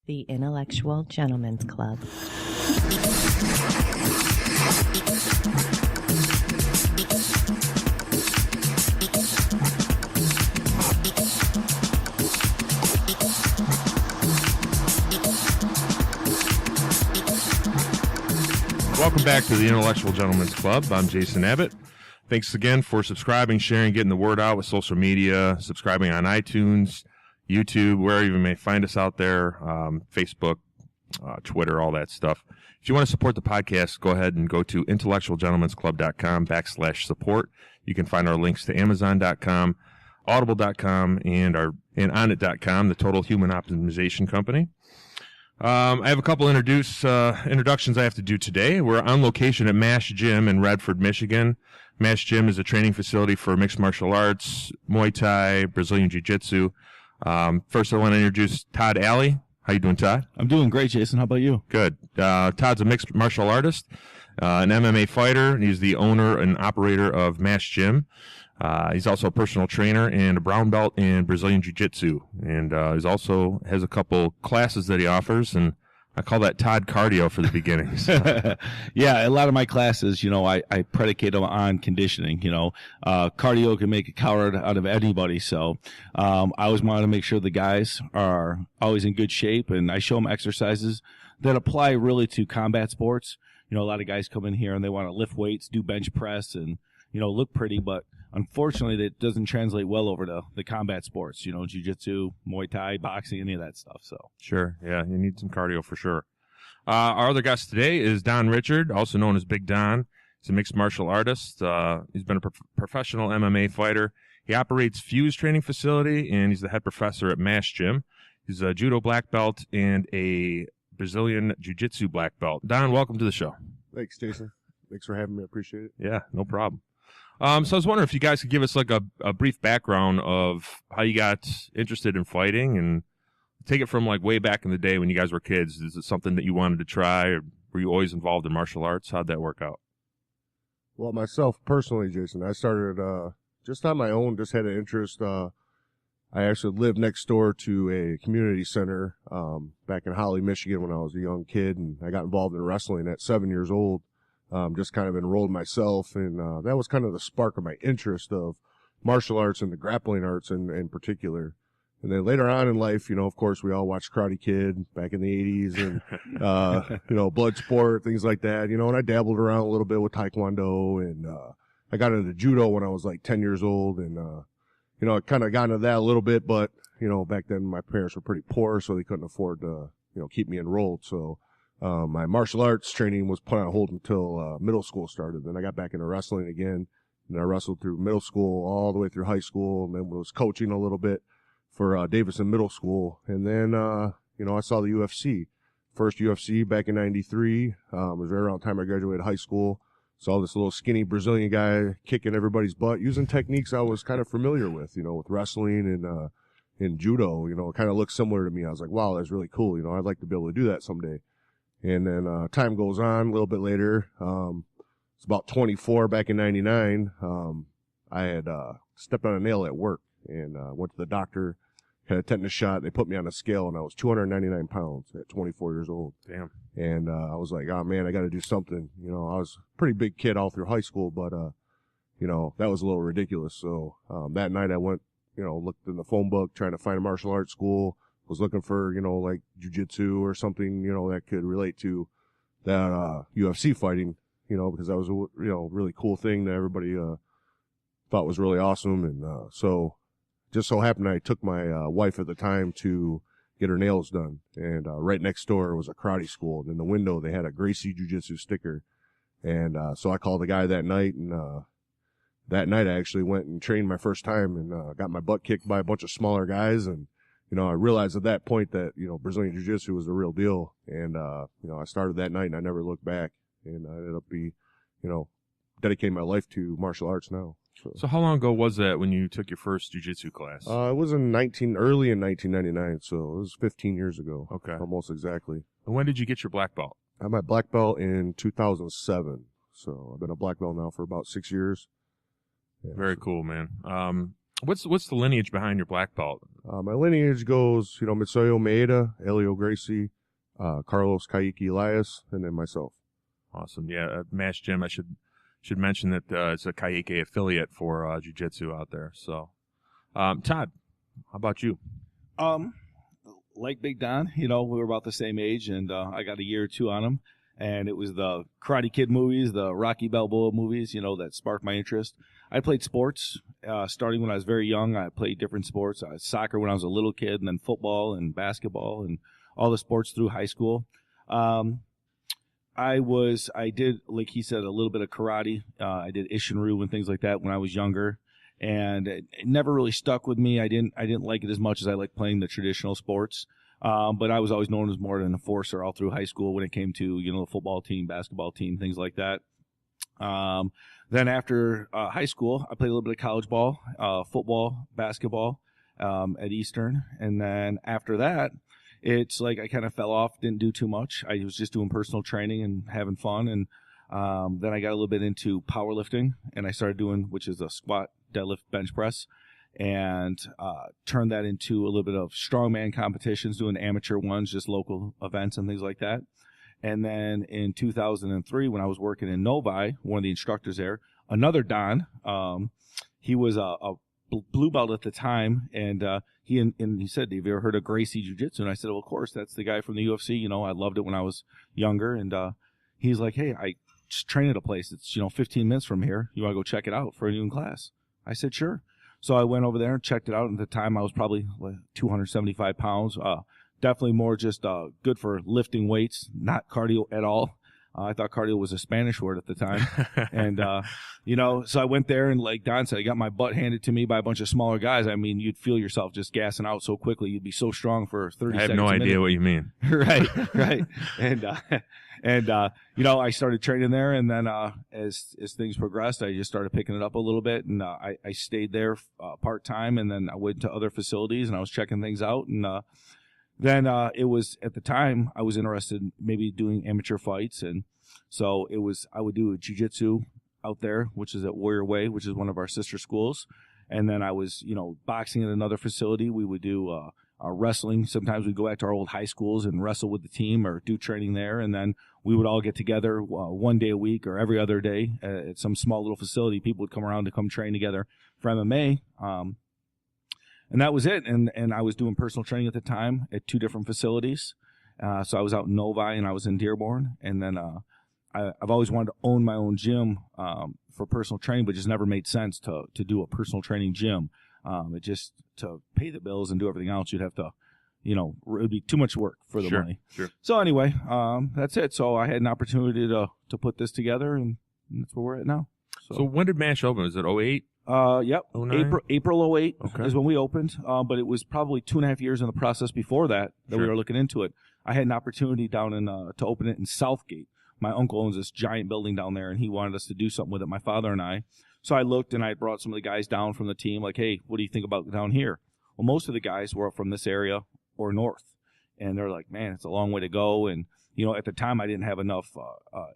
The Intellectual Gentlemen's Club. Welcome back to the Intellectual Gentlemen's Club. I'm Jason Abbott. Thanks again for subscribing, sharing, getting the word out with social media, subscribing on iTunes, YouTube, wherever you may find us out there, Facebook, Twitter, all that stuff. If you want to support the podcast, go ahead and go to intellectualgentlemensclub.com/support. You can find our links to Amazon.com, Audible.com, and Onnit.com, the Total Human Optimization Company. I have a couple introductions I have to do today. We're on location at Mash Gym in Redford, Michigan. Mash Gym is a training facility for mixed martial arts, Muay Thai, Brazilian Jiu-Jitsu. First, I want to introduce Todd Alee. How you doing, Todd? I'm doing great, Jason. How about you? Good. Todd's a mixed martial artist, an MMA fighter. He's the owner and operator of Mash Gym. He's also a personal trainer and a brown belt in Brazilian Jiu-Jitsu. And he's also has a couple classes that he offers, and I call that Todd Cardio for the beginnings. Yeah, a lot of my classes, I predicate them on conditioning. Cardio can make a coward out of anybody. So I always want to make sure the guys are always in good shape, and I show them exercises that apply really to combat sports. A lot of guys come in here and they want to lift weights, do bench press, and, look pretty, but unfortunately, that doesn't translate well over to the combat sports, jiu-jitsu, Muay Thai, boxing, any of that stuff. So Sure, yeah, you need some cardio for sure. Our other guest today is Don Richard, also known as Big Don. He's a mixed martial artist. He's been a professional MMA fighter. He operates Fuse Training Facility, and he's the head professor at Mash Gym. He's a judo black belt and a Brazilian jiu-jitsu black belt. Don, welcome to the show. Thanks, Jason. Thanks for having me. I appreciate it. Yeah, no problem. So I was wondering if you guys could give us like a brief background of how you got interested in fighting and take it from like way back in the day when you guys were kids. Is it something that you wanted to try, or were you always involved in martial arts? How'd that work out? Well, myself personally, Jason, I started just on my own, just had an interest. I actually lived next door to a community center back in Holly, Michigan when I was a young kid, and I got involved in wrestling at 7 years old. Just kind of enrolled myself, and that was kind of the spark of my interest of martial arts and the grappling arts in particular. And then later on in life, of course, we all watched Karate Kid back in the 80s and, blood sport, things like that, and I dabbled around a little bit with Taekwondo, and I got into judo when I was like 10 years old, and, I kind of got into that a little bit, but, back then my parents were pretty poor, so they couldn't afford to, keep me enrolled. So, my martial arts training was put on hold until middle school started. Then I got back into wrestling again, and I wrestled through middle school all the way through high school, and then was coaching a little bit for Davidson Middle School. And then, I saw the UFC. First UFC back in 93. It was right around the time I graduated high school. Saw this little skinny Brazilian guy kicking everybody's butt, using techniques I was kind of familiar with, with wrestling and judo. It kind of looked similar to me. I was like, wow, that's really cool. I'd like to be able to do that someday. And then time goes on a little bit later. It's about 24 back in 99. I had stepped on a nail at work and went to the doctor, had a tetanus shot. They put me on a scale, and I was 299 pounds at 24 years old. Damn. And I was like, oh, man, I got to do something. I was a pretty big kid all through high school, but, that was a little ridiculous. So that night I went, looked in the phone book trying to find a martial arts school. Was looking for, like jiu-jitsu or something, that could relate to that UFC fighting, because that was a, really cool thing that everybody thought was really awesome. And so just so happened I took my wife at the time to get her nails done. And right next door was a karate school. And in the window, they had a Gracie Jiu-Jitsu sticker. And so I called the guy that night, and that night I actually went and trained my first time and got my butt kicked by a bunch of smaller guys. And I realized at that point that, Brazilian Jiu-Jitsu was the real deal. And, I started that night and I never looked back. And I ended up dedicating my life to martial arts now. So how long ago was that when you took your first jiu-jitsu class? It was early in 1999. So it was 15 years ago. Okay. Almost exactly. And when did you get your black belt? I got my black belt in 2007. So I've been a black belt now for about 6 years. Yeah, Very cool, man. What's the lineage behind your black belt? My lineage goes, Mitsuyo Maeda, Elio Gracie, Carlos Kaiki Elias, and then myself. Awesome. Yeah, Mash Gym. I should mention that it's a Kaike affiliate for Jiu-Jitsu out there. So, Todd, how about you? Like Big Don, we were about the same age, and I got a year or two on him. And it was the Karate Kid movies, the Rocky Balboa movies, that sparked my interest. I played sports starting when I was very young. I played different sports. Soccer when I was a little kid, and then football and basketball and all the sports through high school. I did, like he said, a little bit of karate. I did Ishinryu and things like that when I was younger. And it never really stuck with me. I didn't like it as much as I liked playing the traditional sports. But I was always known as more of an enforcer all through high school when it came to, the football team, basketball team, things like that. Then after high school, I played a little bit of college ball, football, basketball at Eastern. And then after that, it's like I kind of fell off, didn't do too much. I was just doing personal training and having fun. And then I got a little bit into powerlifting, and I started doing, which is a squat, deadlift, bench press. And turned that into a little bit of strongman competitions, doing amateur ones, just local events and things like that. And then in 2003, when I was working in Novi, one of the instructors there, another Don, he was a blue belt at the time, and he said, "Have you ever heard of Gracie Jiu-Jitsu?" And I said, "Well, of course, that's the guy from the UFC. I loved it when I was younger." And he's like, "Hey, I just train at a place. It's 15 minutes from here. You want to go check it out for a noon class?" I said, "Sure." So I went over there and checked it out. At the time, I was probably like 275 pounds. Definitely more just good for lifting weights, not cardio at all. I thought cardio was a Spanish word at the time. And, so I went there, and like Don said, I got my butt handed to me by a bunch of smaller guys. I mean, you'd feel yourself just gassing out so quickly. You'd be so strong for 30 seconds. I have no idea what you mean. Right. And I started training there, and then as things progressed, I just started picking it up a little bit, and I stayed there part-time, and then I went to other facilities, and I was checking things out, and then it was, at the time, I was interested in maybe doing amateur fights, and so I would do a jiu-jitsu out there, which is at Warrior Way, which is one of our sister schools, and then I was, boxing at another facility. We would do wrestling. Sometimes we'd go back to our old high schools and wrestle with the team or do training there, and then we would all get together one day a week or every other day at some small little facility. People would come around to come train together for MMA. And that was it. And I was doing personal training at the time at two different facilities. So I was out in Novi and I was in Dearborn. And then I've always wanted to own my own gym for personal training, but just never made sense to do a personal training gym. It just, to pay the bills and do everything else, you'd have to, it would be too much work for the money. Sure. So anyway, that's it. So I had an opportunity to put this together, and that's where we're at now. So when did MASH open? Was it 08? Yep. 09? April 08 Okay. is when we opened. But it was probably 2.5 years in the process before that Sure. we were looking into it. I had an opportunity down in to open it in Southgate. My uncle owns this giant building down there, and he wanted us to do something with it, my father and I. So I looked, and I brought some of the guys down from the team, like, "Hey, what do you think about down here?" Well, most of the guys were from this area or north, and they're like, "Man, it's a long way to go." And at the time, I didn't have enough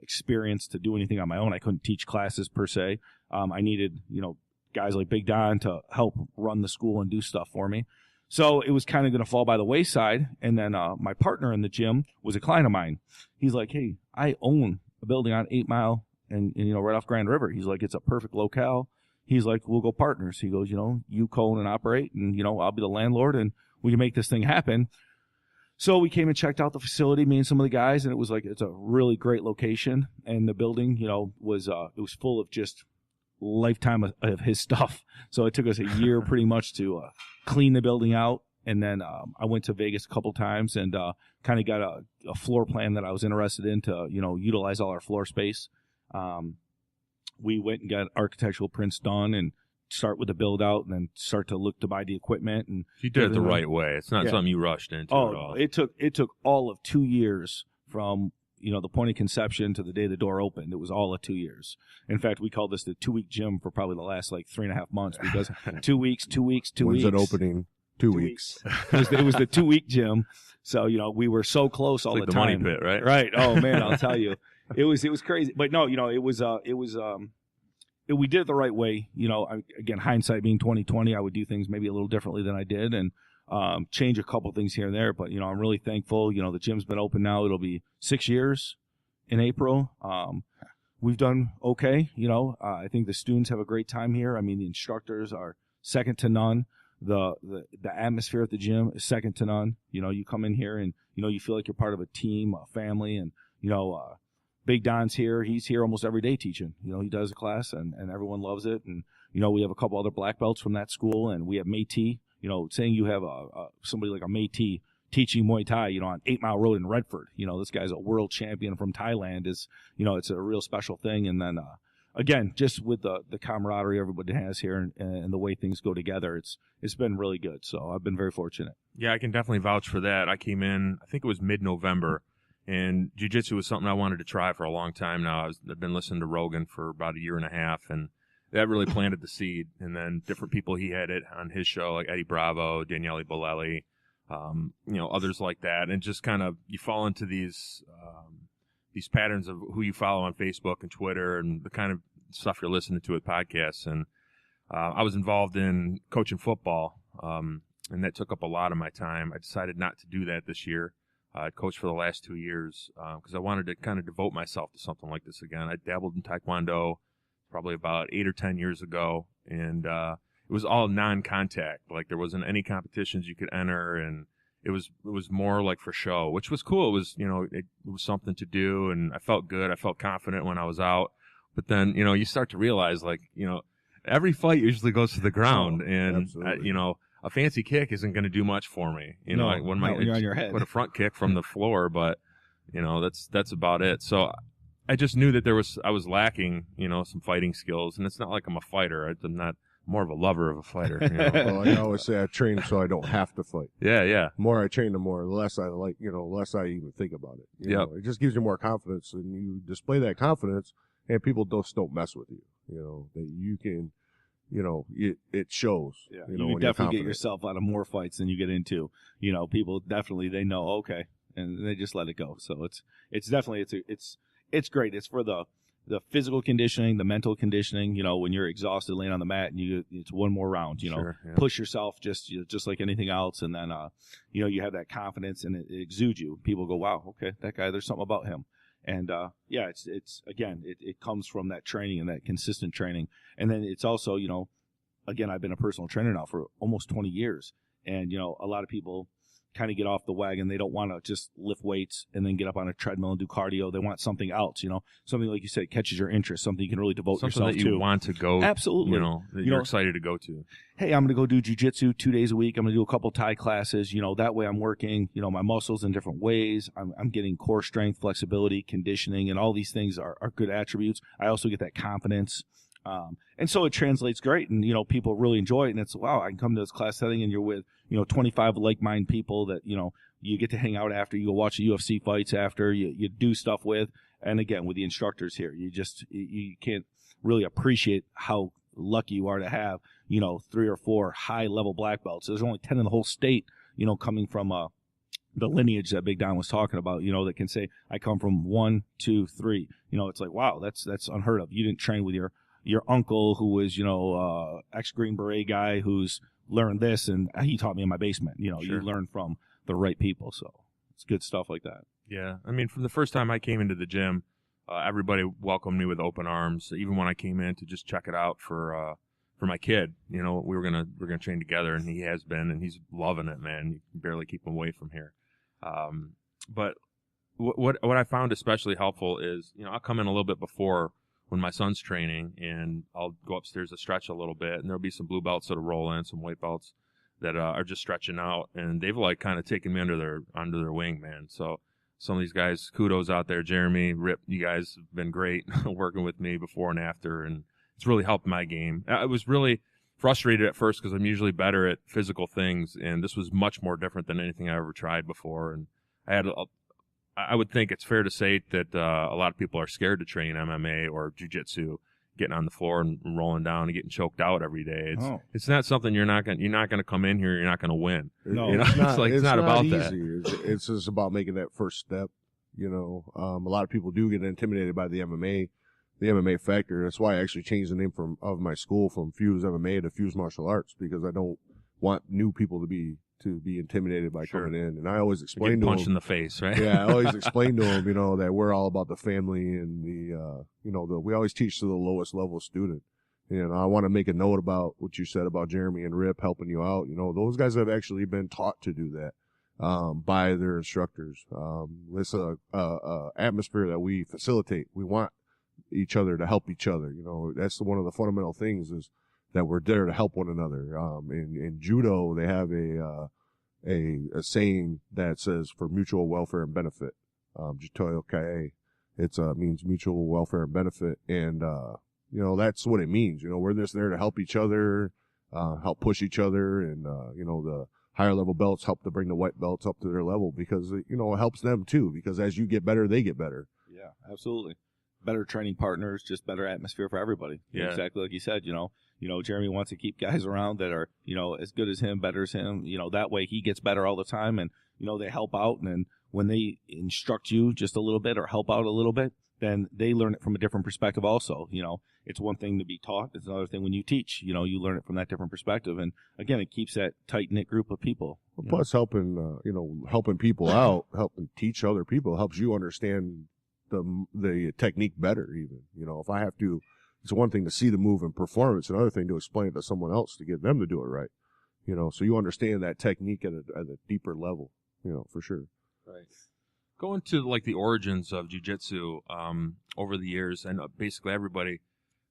experience to do anything on my own. I couldn't teach classes per se. I needed, guys like Big Don to help run the school and do stuff for me. So it was kind of going to fall by the wayside. And then my partner in the gym was a client of mine. He's like, "Hey, I own a building on 8 Mile and right off Grand River." He's like, "It's a perfect locale." He's like, "We'll go partners." He goes, "You co-own and operate, and, I'll be the landlord, and we can make this thing happen." So we came and checked out the facility, me and some of the guys, and it was like, it's a really great location. And the building, was full of just lifetime of his stuff. So it took us a year pretty much to clean the building out. And then I went to Vegas a couple times and kind of got a floor plan that I was interested in to, utilize all our floor space. We went and got architectural prints done and start with the build out and then start to look to buy the equipment. And you did it the right way. It's not something you rushed into at all. It took all of 2 years from the point of conception to the day the door opened. It was all of 2 years. In fact, we called this the 2-week gym for probably the last 3.5 months because 2 weeks. When's it opening? 2 weeks. It was the 2-week gym. So, we were so close all the time. The money pit, right? Right. Oh man, I'll tell you. It was crazy. But no, it we did it the right way. Again, hindsight being 2020, I would do things maybe a little differently than I did, and change a couple things here and there. But I'm really thankful. The gym's been open now. It'll be 6 years in April. We've done okay. I think the students have a great time here. I mean, the instructors are second to none. The atmosphere at the gym is second to none. You come in here and you feel like you're part of a team, a family, and Big Don's here. He's here almost every day teaching. He does a class, and everyone loves it. And we have a couple other black belts from that school, and we have Métis. Saying you have somebody like a Métis teaching Muay Thai, on 8 Mile Road in Redford. This guy's a world champion from Thailand. Is it's a real special thing. And then again, just with the camaraderie everybody has here and the way things go together, it's been really good. So I've been very fortunate. Yeah, I can definitely vouch for that. I came in, I think it was mid-November, and jiu-jitsu was something I wanted to try for a long time now. I've been listening to Rogan for about a year and a half, and that really planted the seed. And then different people he had it on his show, like Eddie Bravo, Daniele Bolelli, others like that. And just kind of, you fall into these patterns of who you follow on Facebook and Twitter and the kind of stuff you're listening to with podcasts. And I was involved in coaching football, and that took up a lot of my time. I decided not to do that this year. I coached for the last 2 years because I wanted to kind of devote myself to something like this again. I dabbled in Taekwondo probably about 8 or 10 years ago, and it was all non-contact. Like, there wasn't any competitions you could enter, and it was more like for show, which was cool. It was, it was something to do, and I felt good. I felt confident when I was out. But then, you start to realize, like, every fight usually goes to the ground, and a fancy kick isn't going to do much for me. When you're on your head. Put a front kick from the floor, but that's about it. So I just knew that I was lacking, some fighting skills, and it's not like I'm a fighter. I'm not more of a lover of a fighter. Well, I always say I train so I don't have to fight. Yeah. The more I train, the less I like, less I even think about it. It just gives you more confidence, and you display that confidence, and people don't mess with you. That you can. It shows. Yeah, you definitely get yourself out of more fights than you get into. People definitely, they know, okay, and they just let it go. So it's definitely it's great. It's for the physical conditioning, the mental conditioning. When you're exhausted laying on the mat, and it's one more round. Sure, yeah. Push yourself just like anything else, and then you have that confidence, and it exudes you. People go, wow, okay, that guy, there's something about him. And, it's again, it comes from that training and that consistent training. And then it's also, again, I've been a personal trainer now for almost 20 years. And, a lot of people kind of get off the wagon. They don't want to just lift weights and then get up on a treadmill and do cardio. They want something else, something like you said, catches your interest, something you can really devote yourself to. Something that you want to go. Absolutely. That you're excited to go to. Hey, I'm going to go do jiu-jitsu 2 days a week. I'm going to do a couple Thai classes. That way I'm working, my muscles in different ways. I'm getting core strength, flexibility, conditioning, and all these things are good attributes. I also get that confidence. And so it translates great, and, people really enjoy it. And it's, wow, I can come to this class setting and you're with, 25 like-minded people that, you get to hang out after, you go watch the UFC fights after, you do stuff with. And again, with the instructors here, you can't really appreciate how lucky you are to have, 3 or 4 high-level black belts. There's only 10 in the whole state, coming from the lineage that Big Don was talking about, that can say, I come from 1, 2, 3. It's like, wow, that's unheard of. You didn't train with your uncle who was, ex-Green Beret guy who's learned this, and he taught me in my basement. Sure. You learn from the right people, so it's good stuff like that. Yeah, I mean, from the first time I came into the gym, everybody welcomed me with open arms. Even when I came in to just check it out for my kid, we were gonna train together, and he has been, and he's loving it, man. You can barely keep him away from here. But what I found especially helpful is, I'll come in a little bit before when my son's training, and I'll go upstairs to stretch a little bit, and there'll be some blue belts that'll roll in, some white belts that are just stretching out, and they've kind of taken me under their wing, man. So some of these guys, kudos out there, Jeremy, Rip, you guys have been great working with me before and after, and it's really helped my game. I was really frustrated at first because I'm usually better at physical things, and this was much more different than anything I ever tried before, and I would think it's fair to say that a lot of people are scared to train MMA or jiu-jitsu, getting on the floor and rolling down and getting choked out every day. It's not something you're not going to come in here, you're not going to win. No, it's not about easy. that. It's just about making that first step. A lot of people do get intimidated by the MMA. the MMA factor. That's why I actually changed the name of my school from Fuse MMA to Fuse Martial Arts, because I don't want new people to be intimidated by Sure. coming in. And I always explain Get to punched them, in the face, right? yeah, I always explain to them, that we're all about the family and we always teach to the lowest level student. I want to make a note about what you said about Jeremy and Rip helping you out. Those guys have actually been taught to do that by their instructors. It's a atmosphere that we facilitate. We want each other to help each other. That's one of the fundamental things, is that we're there to help one another. In judo, they have a saying that says, for mutual welfare and benefit. Jitoyo Kae. It means mutual welfare and benefit. And, that's what it means. We're just there to help each other, help push each other. And, the higher level belts help to bring the white belts up to their level, because, it helps them too, because as you get better, they get better. Yeah, absolutely. Better training partners, just better atmosphere for everybody. Yeah. Exactly like you said, Jeremy wants to keep guys around that are, as good as him, better as him. That way he gets better all the time, and, they help out. And then when they instruct you just a little bit or help out a little bit, then they learn it from a different perspective also. It's one thing to be taught. It's another thing when you teach, you learn it from that different perspective. And again, it keeps that tight-knit group of people. Plus helping people out, helping teach other people helps you understand the technique better even. If I have to, it's one thing to see the move and perform. It's another thing to explain it to someone else to get them to do it right. So you understand that technique at a deeper level, for sure. Right. Going to like the origins of jiu-jitsu over the years, and basically everybody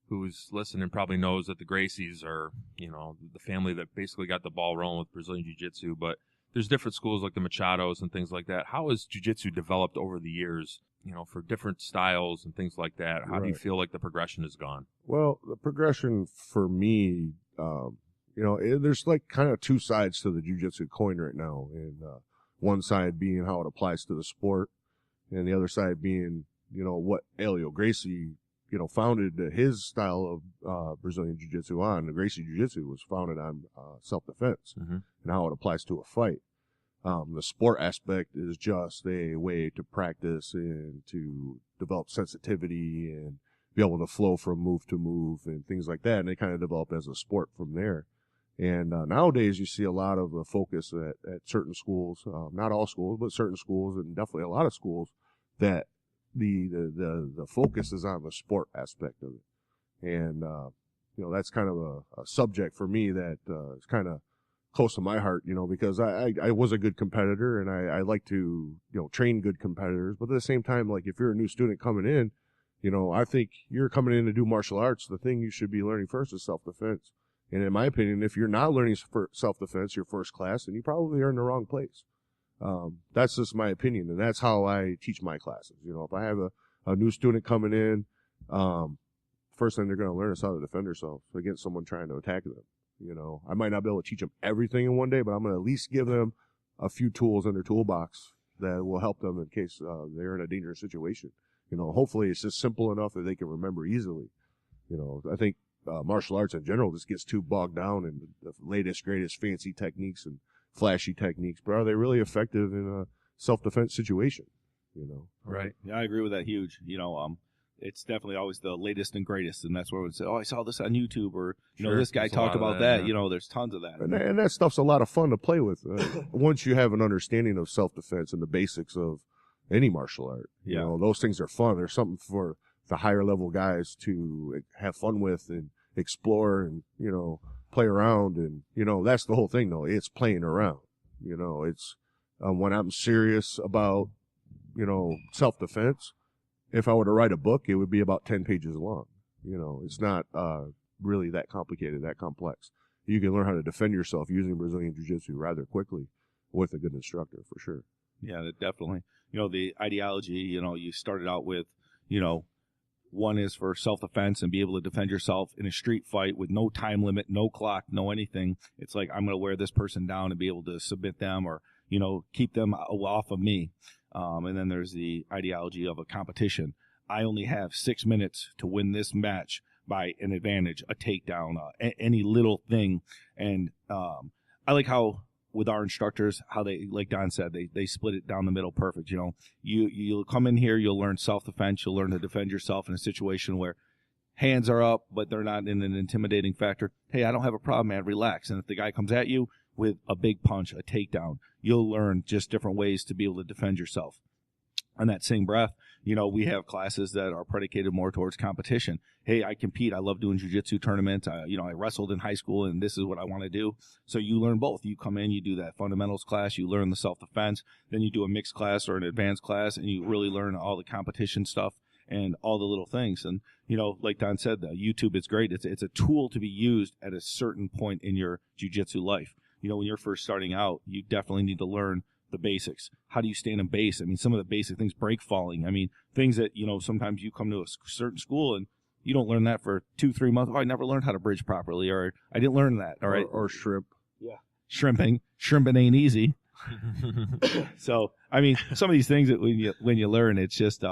who's listening probably knows that the Gracies are, the family that basically got the ball rolling with Brazilian jiu-jitsu, but there's different schools like the Machados and things like that. How has jiu-jitsu developed over the years, for different styles and things like that? How do you feel like the progression has gone? Well, the progression for me, there's like kind of two sides to the jiu-jitsu coin right now. And one side being how it applies to the sport, and the other side being, what Helio Gracie, founded his style of Brazilian jiu-jitsu on. The Gracie jiu-jitsu was founded on self-defense and how it applies to a fight. The sport aspect is just a way to practice and to develop sensitivity and be able to flow from move to move and things like that. And they kind of develop as a sport from there. And nowadays you see a lot of focus at certain schools, not all schools, but certain schools, and definitely a lot of schools, that the focus is on the sport aspect of it. And, that's kind of a subject for me that is kind of close to my heart, because I was a good competitor, and I like to, train good competitors. But at the same time, like, if you're a new student coming in, I think you're coming in to do martial arts. The thing you should be learning first is self-defense. And in my opinion, if you're not learning self-defense your first class, then you probably are in the wrong place. That's just my opinion, and that's how I teach my classes. If I have a new student coming in, first thing they're going to learn is how to defend themselves against someone trying to attack them. I might not be able to teach them everything in one day, but I'm going to at least give them a few tools in their toolbox that will help them in case they're in a dangerous situation. Hopefully it's just simple enough that they can remember easily. I think martial arts in general just gets too bogged down in the latest, greatest fancy techniques and flashy techniques, but are they really effective in a self-defense situation? Right. Yeah, I agree with that huge. It's definitely always the latest and greatest, and that's where we would say, oh, I saw this on YouTube, or, this guy talked about that. Yeah. There's tons of that. And that stuff's a lot of fun to play with. Once you have an understanding of self-defense and the basics of any martial art, those things are fun. There's something for the higher level guys to have fun with and explore and, play around. And, that's the whole thing though. It's playing around, it's, when I'm serious about, self-defense, if I were to write a book, it would be about 10 pages long. It's not, really that complicated, that complex. You can learn how to defend yourself using Brazilian Jiu-Jitsu rather quickly with a good instructor, for sure. Yeah, definitely. The ideology, you started out with, one is for self-defense and be able to defend yourself in a street fight with no time limit, no clock, no anything. It's like, I'm going to wear this person down and be able to submit them or, keep them off of me. And then there's the ideology of a competition. I only have 6 minutes to win this match by an advantage, a takedown, any little thing. And I like how with our instructors, how they, like Don said, they split it down the middle perfect. You know, you'll come in here, you'll learn self-defense, you'll learn to defend yourself in a situation where hands are up, but they're not in an intimidating factor. Hey, I don't have a problem, man. Relax. And if the guy comes at you with a big punch, a takedown, you'll learn just different ways to be able to defend yourself. On that same breath, you know, we have classes that are predicated more towards competition. Hey, I compete. I love doing jiu-jitsu tournaments. I wrestled in high school, and this is what I want to do. So you learn both. You come in, you do that fundamentals class, you learn the self-defense, then you do a mixed class or an advanced class, and you really learn all the competition stuff and all the little things. And, you know, like Don said, YouTube is great. It's a tool to be used at a certain point in your jiu-jitsu life. You know, when you're first starting out, you definitely need to learn the basics. How do you stand in base? I mean, some of the basic things, break falling. I mean, things that, you know, sometimes you come to a certain school and you don't learn that for 2-3 months. Oh, I never learned how to bridge properly, or I didn't learn that. All right. Or shrimp. Yeah. Shrimping ain't easy. So, I mean, some of these things that when you learn, it's just,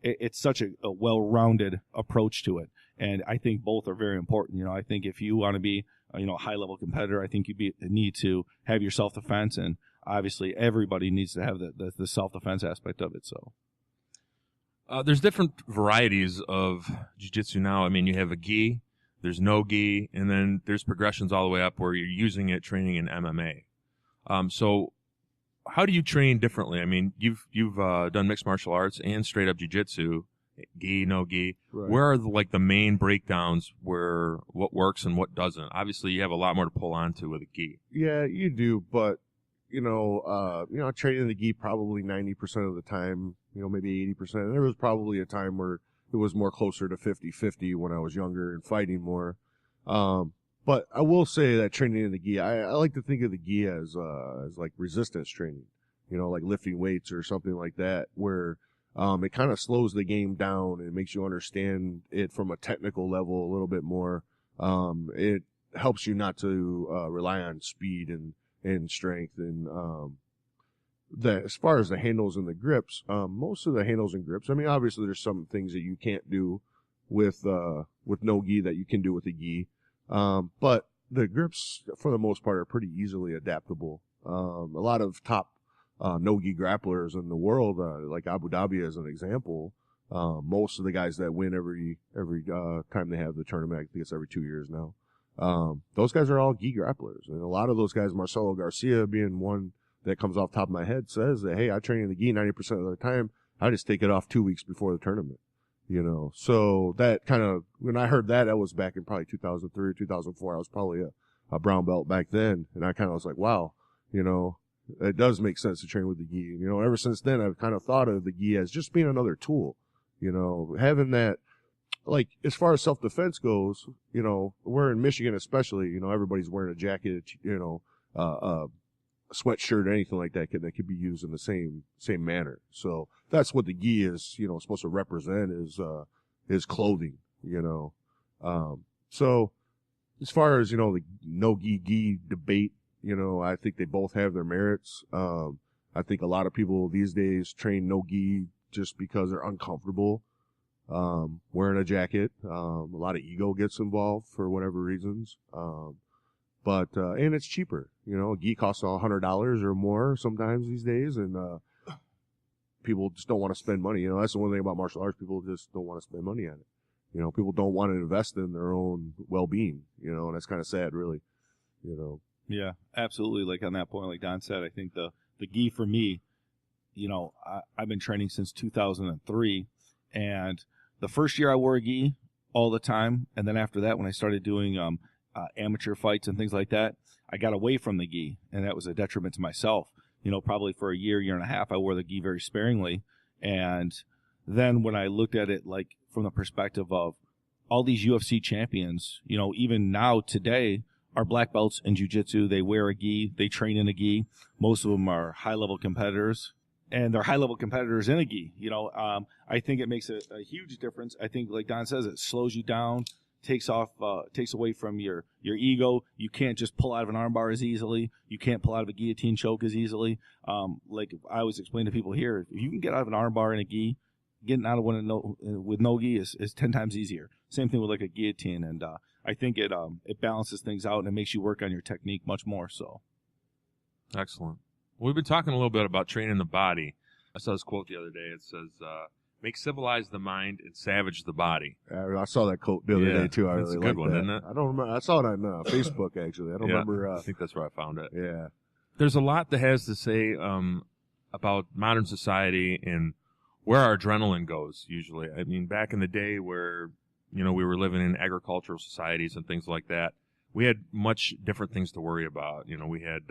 it's such a well-rounded approach to it. And I think both are very important. You know, I think if you want to be, a high-level competitor, I think you need to have your self-defense, and obviously everybody needs to have the self-defense aspect of it. So there's different varieties of jiu-jitsu now. I mean, you have a gi, there's no gi, and then there's progressions all the way up where you're using it training in MMA. So how do you train differently? I mean, you've done mixed martial arts and straight up jiu-jitsu, gi, no gi. Right. Where are the main breakdowns where what works and what doesn't? Obviously, you have a lot more to pull onto with a gi. Yeah, you do, but training the gi probably 90% of the time, maybe 80%. There was probably a time where it was more closer to 50-50 when I was younger and fighting more. But I will say that training in the gi, I like to think of the gi as like resistance training, like lifting weights or something like that, where it kind of slows the game down and makes you understand it from a technical level a little bit more. It helps you not to rely on speed and strength, and that as far as the handles and the grips, most of the handles and grips, I mean, obviously there's some things that you can't do with no gi that you can do with a gi, but the grips for the most part are pretty easily adaptable. A lot of top no gi grapplers in the world, like Abu Dhabi as an example, most of the guys that win every time they have the tournament, I think it's every 2 years now. Those guys are all gi grapplers, and a lot of those guys, Marcelo Garcia being one that comes off the top of my head, says that, hey, I train in the gi 90% of the time. I just take it off 2 weeks before the tournament, So that kind of, when I heard that was back in probably 2003 or 2004. I was probably a brown belt back then, and I kind of was like, wow, it does make sense to train with the gi. Ever since then, I've kind of thought of the gi as just being another tool, having that. Like, as far as self-defense goes, we're in Michigan especially, everybody's wearing a jacket, a sweatshirt or anything like that could be used in the same manner. So that's what the gi is, supposed to represent, is clothing, So as far as, the no gi debate, I think they both have their merits. I think a lot of people these days train no gi just because they're uncomfortable wearing a jacket. A lot of ego gets involved for whatever reasons. But and it's cheaper. A gi costs $100 or more sometimes these days, and people just don't want to spend money. That's the one thing about martial arts. People just don't want to spend money on it. People don't want to invest in their own well-being, and that's kind of sad, really, Yeah, absolutely. Like on that point, like Don said, I think the gi for me, I've been training since 2003, and the first year I wore a gi all the time, and then after that, when I started doing amateur fights and things like that, I got away from the gi, and that was a detriment to myself. Probably for a year and a half, I wore the gi very sparingly, and then when I looked at it like from the perspective of all these UFC champions, even now today are black belts in jiu-jitsu. They wear a gi, they train in a gi. Most of them are high-level competitors, and they're high-level competitors in a gi. I think it makes a huge difference. I think, like Don says, it slows you down, takes away from your ego. You can't just pull out of an armbar as easily. You can't pull out of a guillotine choke as easily. Like I always explain to people here, if you can get out of an armbar in a gi, getting out of one with no gi is 10 times easier. Same thing with like a guillotine, and I think it balances things out and it makes you work on your technique much more. So. Excellent. We've been talking a little bit about training the body. I saw this quote the other day. It says, make civilized the mind and savage the body. I saw that quote the other day too. I That's really a good like one, that. isn't it? I don't remember. I saw it on Facebook actually. I don't remember. I think that's where I found it. Yeah. There's a lot that has to say about modern society and where our adrenaline goes usually. I mean, back in the day where, we were living in agricultural societies and things like that, we had much different things to worry about. We had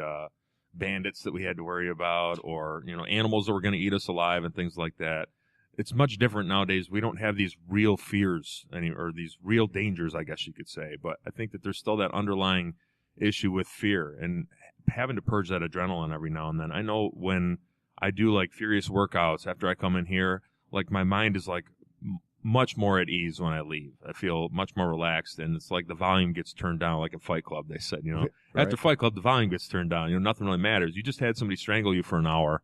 bandits that we had to worry about, or, animals that were going to eat us alive and things like that. It's much different nowadays. We don't have these real fears or these real dangers, I guess you could say. But I think that there's still that underlying issue with fear and having to purge that adrenaline every now and then. I know when I do like furious workouts after I come in here, like my mind is like much more at ease when I leave. I feel much more relaxed, and it's like the volume gets turned down, like in Fight Club. They said, Right. after Fight Club, the volume gets turned down. Nothing really matters. You just had somebody strangle you for an hour.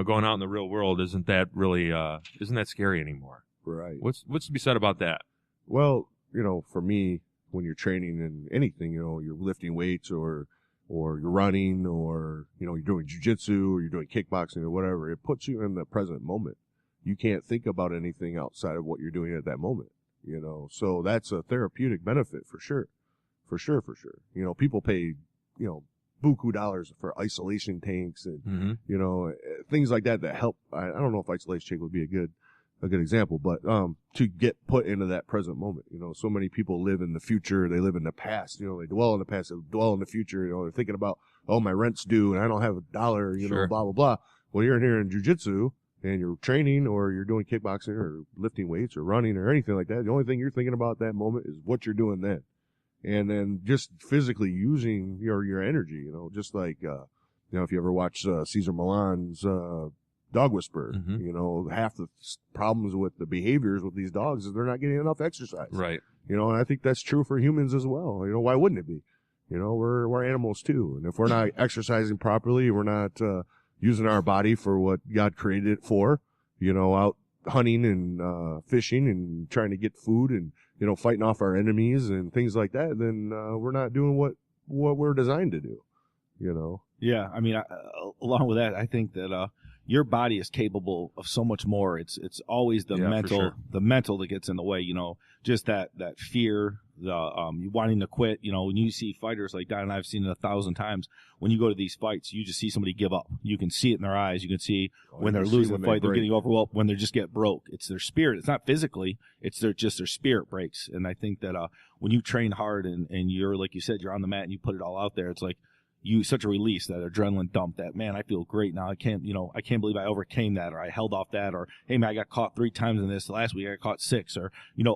Going out in the real world isn't that really isn't that scary anymore? Right. What's to be said about that? Well, for me, when you're training in anything, you're lifting weights or you're running or, you're doing jiu-jitsu or you're doing kickboxing or whatever, it puts you in the present moment. You can't think about anything outside of what you're doing at that moment, So that's a therapeutic benefit for sure. For sure. People pay, buku dollars for isolation tanks and, things like that help. I don't know if isolation tank would be a good example, but to get put into that present moment. So many people live in the future, they live in the past, they dwell in the past, they dwell in the future, they're thinking about, oh, my rent's due and I don't have $1, Sure. blah blah blah. Well, you're in here in jiu-jitsu and you're training or you're doing kickboxing or lifting weights or running or anything like that. The only thing you're thinking about at that moment is what you're doing then, and then just physically using your energy, just like if you ever watch Cesar Millan's Dog Whisperer, half the problems with the behaviors with these dogs is they're not getting enough exercise. Right. And I think that's true for humans as well. Why wouldn't it be? We're animals too. And if we're not exercising properly, we're not using our body for what God created it for, out hunting and fishing and trying to get food and, fighting off our enemies and things like that, then we're not doing what we're designed to do, Yeah, I mean, along with that, I think that your body is capable of so much more. It's always the mental that gets in the way. Just that fear, you wanting to quit. When you see fighters like that, and I've seen it 1,000 times. When you go to these fights, you just see somebody give up. You can see it in their eyes. You can see when they're losing the fight, they're getting overwhelmed. When they just get broke, it's their spirit. It's not physically. It's their spirit breaks. And I think that when you train hard and you're, like you said, you're on the mat and you put it all out there, it's like such a release, that adrenaline dump, that, man, I feel great now. I can't believe I overcame that, or I held off that, or, hey, man, I got caught 3 times in this. Last week I got caught 6, or,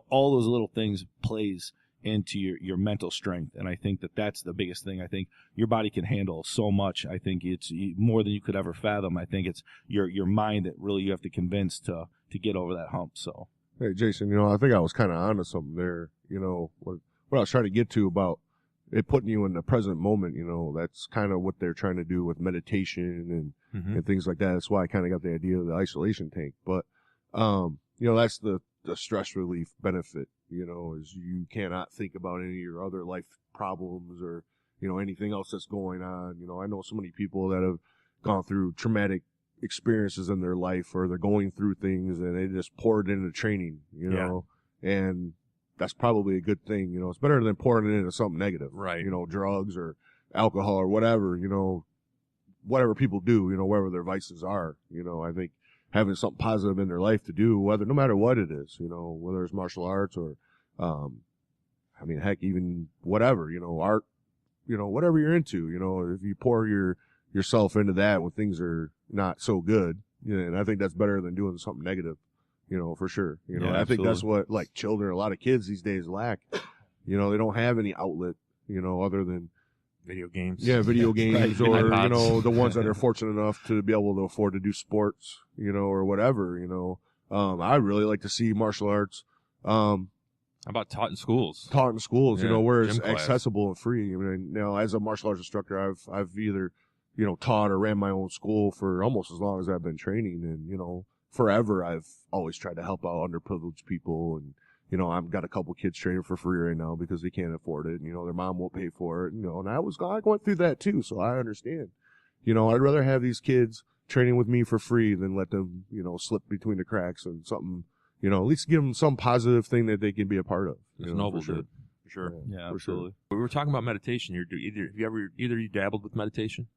all those little things plays into your mental strength. And I think that that's the biggest thing. I think your body can handle so much. I think it's more than you could ever fathom. I think it's your mind that really you have to convince to get over that hump. So, hey, Jason, I think I was kind of onto something there. What I was trying to get to about it putting you in the present moment, that's kind of what they're trying to do with meditation and things like that. That's why I kind of got the idea of the isolation tank. But, that's the stress relief benefit, is you cannot think about any of your other life problems or, anything else that's going on. I know so many people that have gone through traumatic experiences in their life, or they're going through things and they just pour it into training, and that's probably a good thing. It's better than pouring it into something negative, right? Drugs or alcohol or whatever, whatever people do, wherever their vices are, I think having something positive in their life to do, no matter what it is, whether it's martial arts or, heck, even whatever, art, whatever you're into, if you pour yourself into that when things are not so good, and I think that's better than doing something negative. For sure. I think that's what, like, children, a lot of kids these days lack. They don't have any outlet, other than video games. Yeah, video games, right. or, iPods. The ones that are fortunate enough to be able to afford to do sports, or whatever, I really like to see martial arts, How about taught in schools? Yeah, where it's gym class. accessible and free. As a martial arts instructor, I've either, taught or ran my own school for almost as long as I've been training, and, forever I've always tried to help out underprivileged people, and I've got a couple kids training for free right now because they can't afford it, their mom won't pay for it, and I went through that too, so I understand, I'd rather have these kids training with me for free than let them, slip between the cracks and something, at least give them some positive thing that they can be a part of. It's noble, for sure. dude. For sure. Yeah, for absolutely. We were talking about meditation. Have you dabbled with meditation?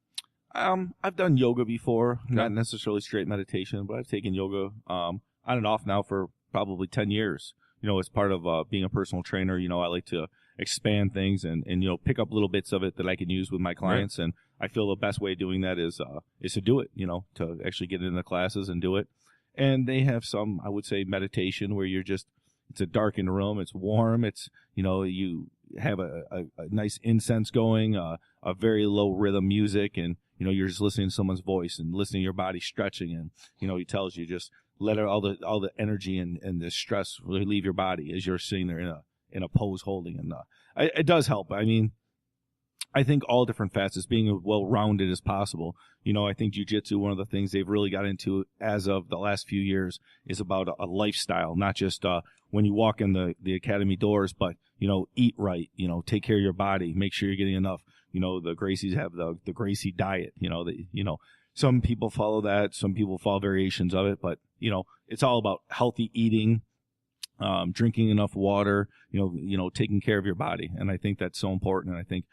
I've done yoga before, not necessarily straight meditation, but I've taken yoga on and off now for probably 10 years. As part of being a personal trainer, I like to expand things and pick up little bits of it that I can use with my clients. Right. And I feel the best way of doing that is to do it, to actually get into the classes and do it. And they have some, I would say, meditation where it's a darkened room, it's warm, it's, you have a nice incense going, a very low rhythm music, and, you're just listening to someone's voice and listening to your body stretching. And, he tells you just let all the energy and the stress leave your body as you're sitting there in a pose holding. And it does help. I mean, I think all different facets, being as well-rounded as possible. I think jiu-jitsu, one of the things they've really got into as of the last few years is about a lifestyle, not just when you walk in the academy doors, but, eat right, take care of your body, make sure you're getting enough. The Gracies have the Gracie diet, some people follow that, some people follow variations of it, but, it's all about healthy eating, drinking enough water, taking care of your body. And I think that's so important. And I think,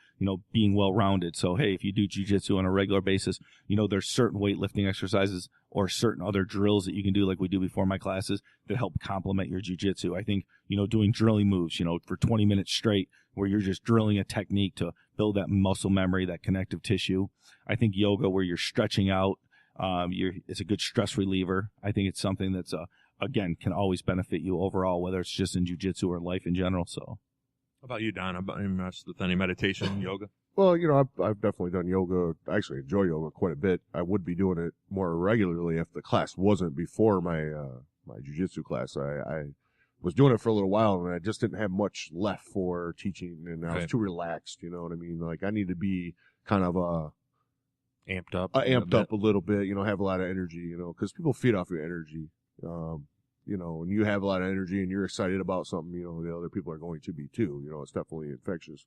being well-rounded. So, hey, if you do jiu-jitsu on a regular basis, there's certain weightlifting exercises or certain other drills that you can do like we do before my classes that help complement your jiu-jitsu. I think, doing drilling moves, for 20 minutes straight where you're just drilling a technique to build that muscle memory, that connective tissue. I think yoga where you're stretching out, it's a good stress reliever. I think it's something that's again, can always benefit you overall, whether it's just in jiu-jitsu or life in general. So, how about you, Don? About with any meditation, yoga? Well, I've definitely done yoga. I actually enjoy yoga quite a bit. I would be doing it more regularly if the class wasn't before my my jiu-jitsu class. I was doing it for a little while, and I just didn't have much left for teaching, and I was too relaxed. You know what I mean? Like, I need to be kind of amped up a little bit. Have a lot of energy. Because people feed off your energy. When you have a lot of energy and you're excited about something, the other people are going to be too. It's definitely infectious.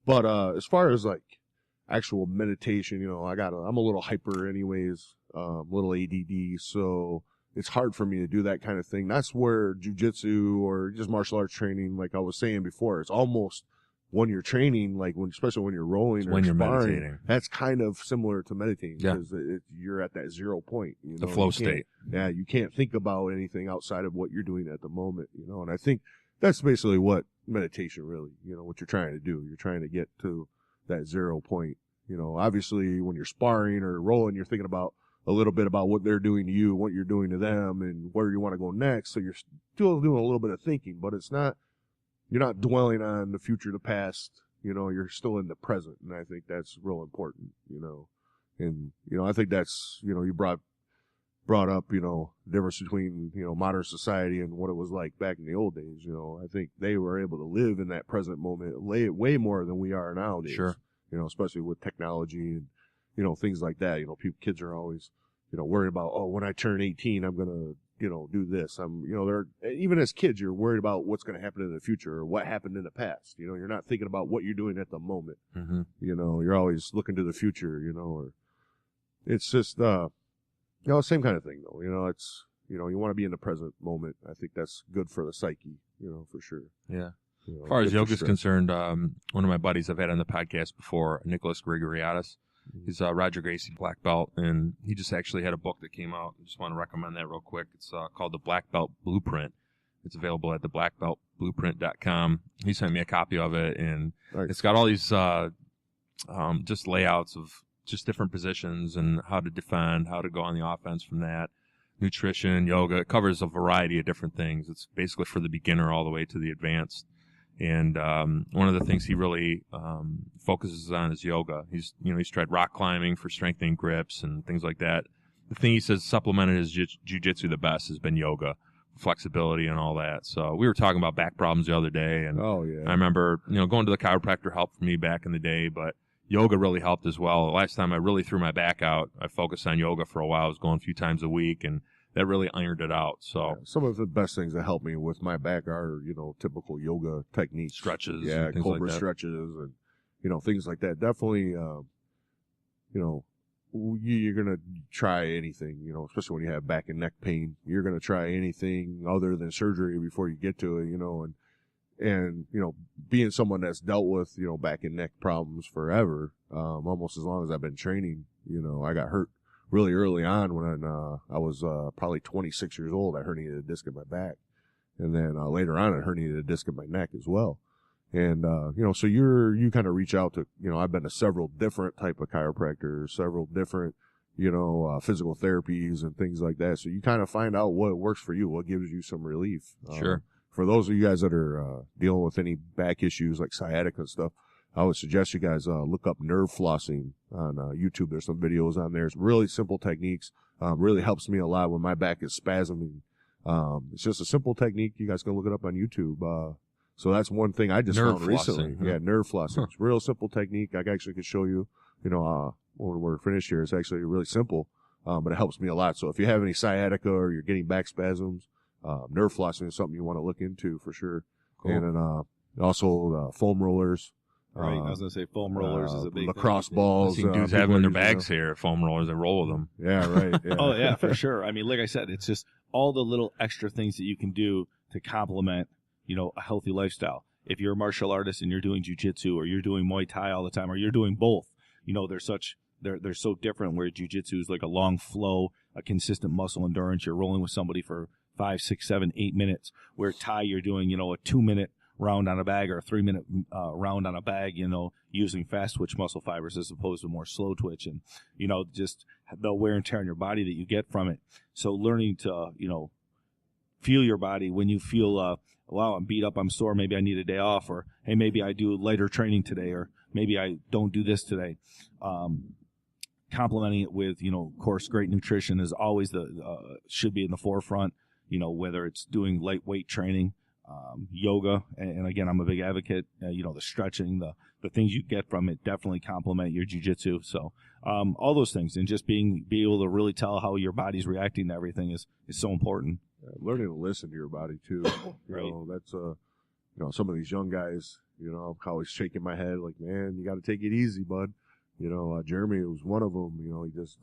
But as far as like actual meditation, I'm a little hyper anyways, little ADD, so it's hard for me to do that kind of thing. That's where jiu-jitsu or just martial arts training, like I was saying before, it's almost when you're training, like especially when you're rolling or you're sparring, meditating. That's kind of similar to meditating because you're at that 0 point. The flow state. Yeah, you can't think about anything outside of what you're doing at the moment. And I think that's basically what meditation really, what you're trying to do. You're trying to get to that 0 point. Obviously when you're sparring or rolling, you're thinking about a little bit about what they're doing to you, what you're doing to them, and where you want to go next. So you're still doing a little bit of thinking, but you're not dwelling on the future, the past, you're still in the present. And I think that's real important, and, I think that's, you brought up, the difference between, modern society and what it was like back in the old days. I think they were able to live in that present moment way more than we are nowadays. Sure. Especially with technology and, things like that. Kids are always, worried about, oh, when I turn 18, I'm going to, do this. They're, even as kids, you're worried about what's going to happen in the future or what happened in the past. You're not thinking about what you're doing at the moment. Mm-hmm. You're always looking to the future, or it's just, same kind of thing though. It's, you want to be in the present moment. I think that's good for the psyche, for sure. Yeah. As far as yoga is concerned, one of my buddies I've had on the podcast before, Nicholas Grigoriadis, he's Roger Gracie black belt, and he just actually had a book that came out. I just want to recommend that real quick. It's called The Black Belt Blueprint. It's available at theblackbeltblueprint.com. He sent me a copy of it, and It's got all these just layouts of just different positions and how to defend, how to go on the offense from that, nutrition, yoga. It covers a variety of different things. It's basically for the beginner all the way to the advanced. And one of the things he really focuses on is yoga. He's tried rock climbing for strengthening grips and things like that. The thing he says supplemented his jiu-jitsu the best has been yoga, flexibility and all that. So we were talking about back problems the other day, and I remember going to the chiropractor helped for me back in the day, but yoga really helped as well. The last time I really threw my back out, I focused on yoga for a while. I was going a few times a week, and that really ironed it out. So some of the best things that help me with my back are, typical yoga techniques. Stretches. Yeah, and things cobra like that. stretches and, things like that. Definitely, you're going to try anything, especially when you have back and neck pain. You're going to try anything other than surgery before you get to it, and being someone that's dealt with, back and neck problems forever, almost as long as I've been training, I got hurt really early on when I was probably 26 years old. I herniated a disc in my back. And then later on, I herniated a disc in my neck as well. And, so you kind of reach out to, I've been to several different type of chiropractors, several different, physical therapies and things like that. So you kind of find out what works for you, what gives you some relief. Sure. For those of you guys that are dealing with any back issues like sciatica and stuff, I would suggest you guys look up nerve flossing on YouTube. There's some videos on there. It's really simple techniques. Really helps me a lot when my back is spasming. It's just a simple technique. You guys can look it up on YouTube. So that's one thing I just found recently. Huh? Yeah, nerve flossing. It's a real simple technique. I actually could show you, when we're finished here. It's actually really simple, but it helps me a lot. So if you have any sciatica or you're getting back spasms, nerve flossing is something you want to look into for sure. Cool. And then also foam rollers. Right, I was going to say foam rollers is a big lacrosse thing. balls. I see dudes have them in their bags here, foam rollers, they roll with them. Yeah, right. Yeah. Oh, yeah, for sure. I mean, like I said, it's just all the little extra things that you can do to complement, a healthy lifestyle. If you're a martial artist and you're doing jiu-jitsu or you're doing Muay Thai all the time or you're doing both, they're so different where jiu-jitsu is like a long flow, a consistent muscle endurance. You're rolling with somebody for 5, 6, 7, 8 minutes, where Thai you're doing, a 2-minute round on a bag or a 3-minute round on a bag, using fast twitch muscle fibers as opposed to more slow twitch, and, just the wear and tear on your body that you get from it. So learning to, feel your body when you feel, wow, I'm beat up, I'm sore, maybe I need a day off, or, hey, maybe I do lighter training today, or maybe I don't do this today. Complementing it with, of course, great nutrition is always should be in the forefront, whether it's doing lightweight training, yoga, and again, I'm a big advocate, the stretching, the things you get from it definitely complement your jiu-jitsu. So, all those things, and just be able to really tell how your body's reacting to everything is so important. Learning to listen to your body too. Right. That's some of these young guys, I'm always shaking my head like, man, you got to take it easy, bud. Jeremy was one of them. He just,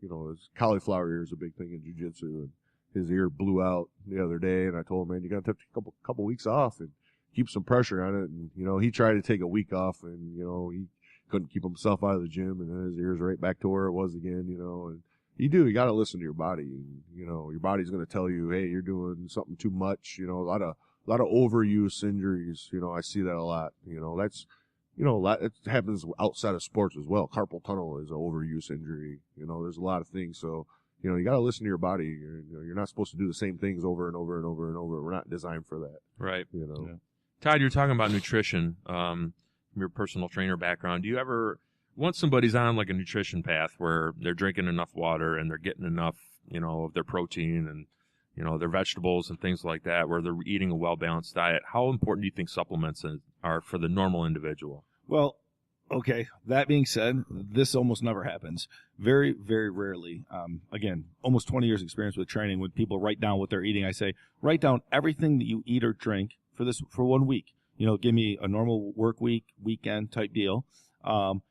his cauliflower ear is a big thing in jiu-jitsu, and his ear blew out the other day, and I told him, man, you got to take a couple weeks off and keep some pressure on it. And, he tried to take a week off, and, he couldn't keep himself out of the gym, and then his ear's right back to where it was again, and you got to listen to your body. And, your body's going to tell you, hey, you're doing something too much, a lot of overuse injuries. I see that a lot. That's, it happens outside of sports as well. Carpal tunnel is an overuse injury. There's a lot of things. So, you got to listen to your body. You're not supposed to do the same things over and over and over and over. We're not designed for that. Right. Yeah. Todd, you're talking about nutrition, from your personal trainer background. Do you ever, once somebody's on like a nutrition path where they're drinking enough water and they're getting enough, of their protein and, their vegetables and things like that, where they're eating a well-balanced diet, how important do you think supplements are for the normal individual? Well, okay, that being said, this almost never happens. Very, very rarely. Again, almost 20 years experience with training. When people write down what they're eating, I say, write down everything that you eat or drink for 1 week. Give me a normal work week, weekend type deal. The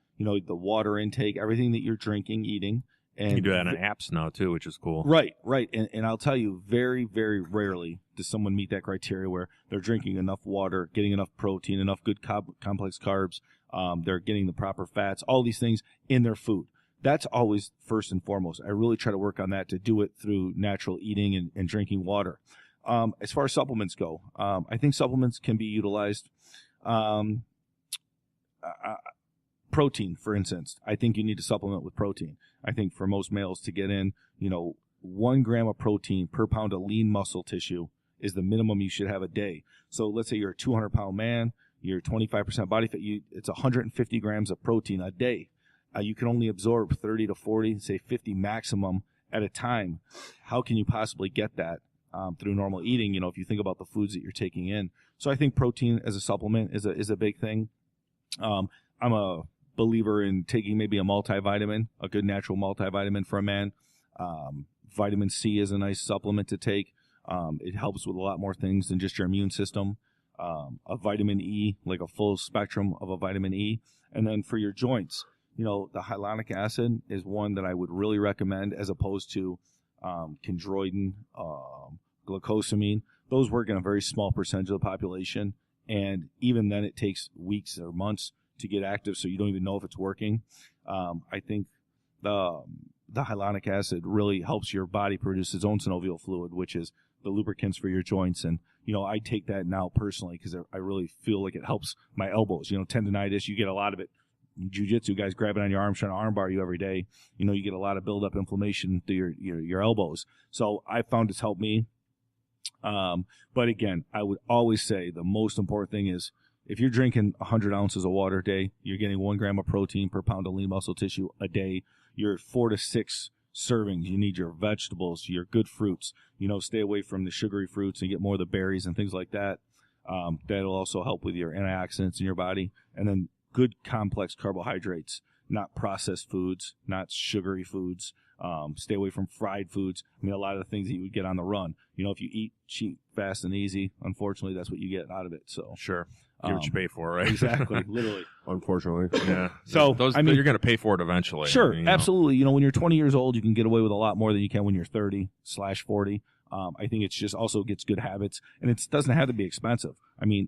water intake, everything that you're drinking, eating. And you can do that on apps now too, which is cool. Right. And I'll tell you, very, very rarely does someone meet that criteria where they're drinking enough water, getting enough protein, enough good complex carbs, they're getting the proper fats, all these things in their food. That's always first and foremost. I really try to work on that, to do it through natural eating and drinking water. As far as supplements go, I think supplements can be utilized. Protein, for instance, I think you need to supplement with protein. I think for most males to get in, 1 gram of protein per pound of lean muscle tissue is the minimum you should have a day. So let's say you're a 200-pound man, you're 25% body fat, it's 150 grams of protein a day. You can only absorb 30 to 40, say 50 maximum at a time. How can you possibly get that through normal eating, if you think about the foods that you're taking in? So I think protein as a supplement is a big thing. I'm a believer in taking maybe a multivitamin, a good natural multivitamin for a man. Vitamin C is a nice supplement to take. It helps with a lot more things than just your immune system. A vitamin E, like a full spectrum of a vitamin E. And then for your joints, the hyaluronic acid is one that I would really recommend as opposed to chondroitin, glucosamine. Those work in a very small percentage of the population, and even then it takes weeks or months to get active, so you don't even know if it's working. I think the hyaluronic acid really helps your body produce its own synovial fluid, which is the lubricants for your joints. And, I take that now personally because I really feel like it helps my elbows. Tendonitis, you get a lot of it. Jiu-Jitsu guys grabbing on your arms, trying to armbar you every day. You get a lot of build-up inflammation through your elbows. So I found it's helped me. But again, I would always say the most important thing is if you're drinking 100 ounces of water a day, you're getting 1 gram of protein per pound of lean muscle tissue a day. You're 4 to 6 servings. You need your vegetables, your good fruits. Stay away from the sugary fruits and get more of the berries and things like that. That'll also help with your antioxidants in your body. And then good complex carbohydrates, not processed foods, not sugary foods. Stay away from fried foods. A lot of the things that you would get on the run. If you eat cheap, fast, and easy, unfortunately, that's what you get out of it. So sure. Get what you pay for, right? Exactly, literally. Unfortunately. Yeah. So, you're going to pay for it eventually. Sure, absolutely. When you're 20 years old, you can get away with a lot more than you can when you're 30/40. I think it's just also gets good habits, and it doesn't have to be expensive.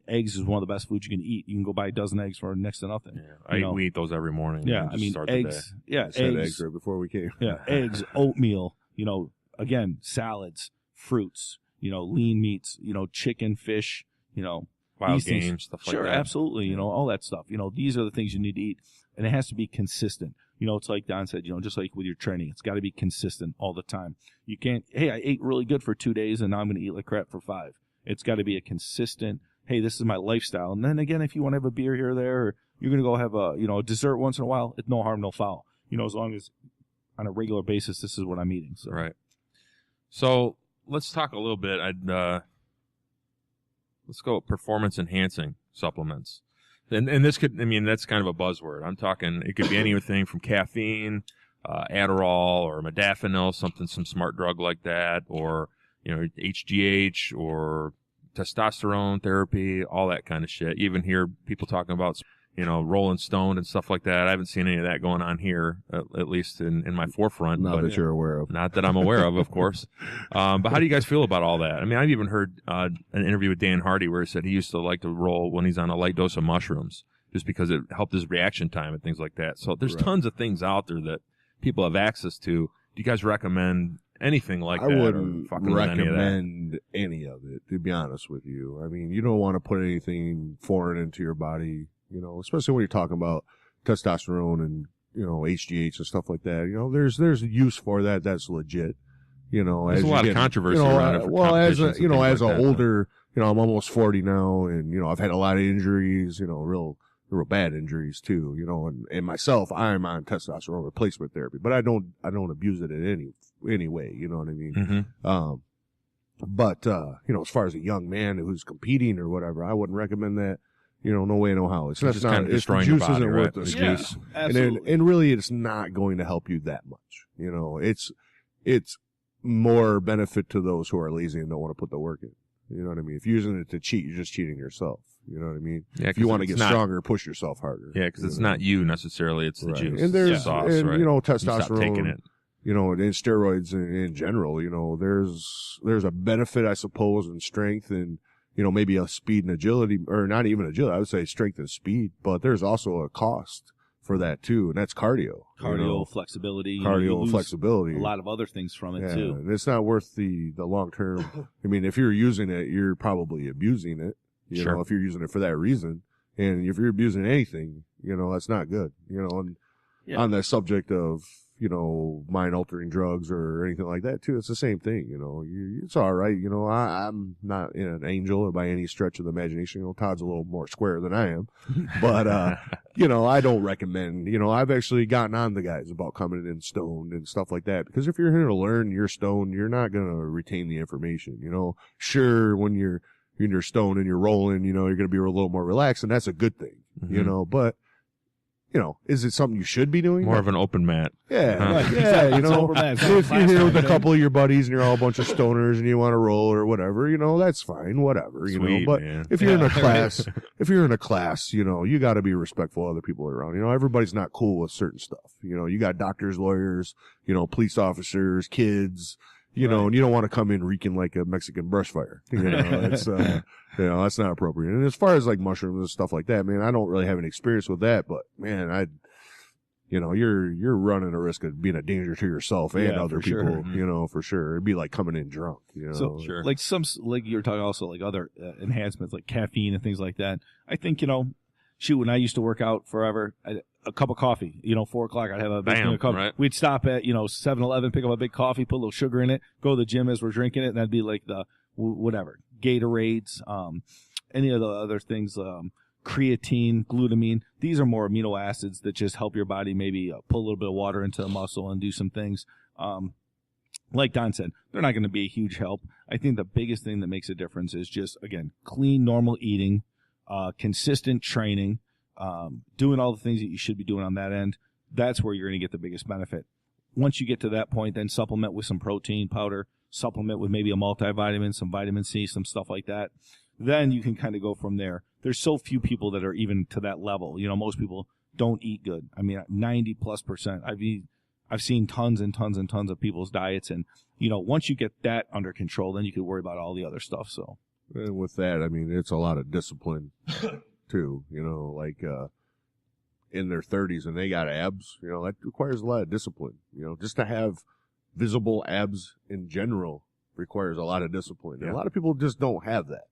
Eggs is one of the best foods you can eat. You can go buy a dozen eggs for next to nothing. Yeah, we eat those every morning. Yeah, eggs. Yeah, eggs right before we came. Yeah, eggs, oatmeal. Again, salads, fruits. Lean meats. Chicken, fish. Wild game, stuff like that. Sure, absolutely. All that stuff. These are the things you need to eat, and it has to be consistent. It's like Don said, just like with your training, it's got to be consistent all the time. You can't, hey, I ate really good for 2 days and now I'm going to eat like crap for 5. It's got to be a consistent, hey, this is my lifestyle. And then again, if you want to have a beer here or there, or you're going to go have a dessert once in a while, it's no harm, no foul. As long as on a regular basis, this is what I'm eating. So. Right. So let's talk a little bit. Let's go performance enhancing supplements. And this could, that's kind of a buzzword. I'm talking, it could be anything from caffeine, Adderall, or modafinil, some smart drug like that, or, HGH, or testosterone therapy, all that kind of shit. You even hear people talking about, Rolling Stone and stuff like that. I haven't seen any of that going on here, at least in my forefront. Not that you're aware of. Not that I'm aware of course. But how do you guys feel about all that? I've even heard an interview with Dan Hardy where he said he used to like to roll when he's on a light dose of mushrooms just because it helped his reaction time and things like that. So there's tons of things out there that people have access to. Do you guys recommend anything like that? I wouldn't recommend any of it, to be honest with you. You don't want to put anything foreign into your body. Especially when you're talking about testosterone and, HGH and stuff like that. There's use for that. That's legit. There's a lot of controversy around it. Well, as an older, I'm almost 40 now and, I've had a lot of injuries, real bad injuries too, and myself, I'm on testosterone replacement therapy, but I don't abuse it in any way. You know what I mean? Mm-hmm. But as far as a young man who's competing or whatever, I wouldn't recommend that. No way, no how. It's not, kind of the destroying juice your body, isn't right? worth the squeeze. Yeah, absolutely. And really, it's not going to help you that much. It's more benefit to those who are lazy and don't want to put the work in. You know what I mean? If you're using it to cheat, you're just cheating yourself. You know what I mean? Yeah, if you want to get stronger, push yourself harder. Yeah, because it's not you necessarily; it's the juice. And there's the sauce, and right? Testosterone. Taking it. And steroids in general. There's a benefit, I suppose, in strength and. Maybe a speed and agility, or not even agility. I would say strength and speed, but there's also a cost for that too, and that's cardio. Flexibility. Cardio, flexibility. A lot of other things from it too. And it's not worth the long term. If you're using it, you're probably abusing it. Sure. If you're using it for that reason, and if you're abusing anything, that's not good. And on the subject of mind altering drugs or anything like that too. It's the same thing, it's all right. I'm not an angel by any stretch of the imagination. Todd's a little more square than I am, but, I don't recommend, I've actually gotten on the guys about coming in stoned and stuff like that, because if you're here to learn, you're stoned, you're not going to retain the information, sure. When you're stoned and you're rolling, you're going to be a little more relaxed, and that's a good thing, but is it something you should be doing? More of an open mat. Yeah, Right. yeah, It's over that. It's not if a you're here with a class couple of your buddies and you're all a bunch of stoners and you want to roll or whatever, that's fine, whatever, Sweet, but man. if you're in a class, you got to be respectful of other people around. Everybody's not cool with certain stuff. You got doctors, lawyers, police officers, kids, Right. and you don't want to come in reeking like a Mexican brush fire. It's, that's not appropriate. And as far as like mushrooms and stuff like that, man, I don't really have any experience with that, but man, you're running a risk of being a danger to yourself and other for people, sure. for sure. It'd be like coming in drunk, So, Sure. like you're talking also like other enhancements like caffeine and things like that. I think, when I used to work out forever, a cup of coffee, 4 o'clock, I'd have a big cup. Right. We'd stop at, 7-Eleven, pick up a big coffee, put a little sugar in it, go to the gym as we're drinking it. And that'd be like the, whatever, Gatorades, any of the other things, creatine, glutamine. These are more amino acids that just help your body maybe put a little bit of water into the muscle and do some things. Like Don said, they're not going to be a huge help. I think the biggest thing that makes a difference is just, again, clean, normal eating, consistent training, doing all the things that you should be doing on that end. That's where you're going to get the biggest benefit. Once you get to that point, then supplement with some protein powder, supplement with maybe a multivitamin, some vitamin C, some stuff like that. Then you can kind of go from there. There's so few people that are even to that level. Most people don't eat good. I mean, 90+%. I've seen tons and tons and tons of people's diets, and once you get that under control, then you can worry about all the other stuff. So, and with that, I mean, it's a lot of discipline too. Like in their 30s and they got abs. That requires a lot of discipline. Just to have visible abs in general requires a lot of discipline. And a lot of people just don't have that.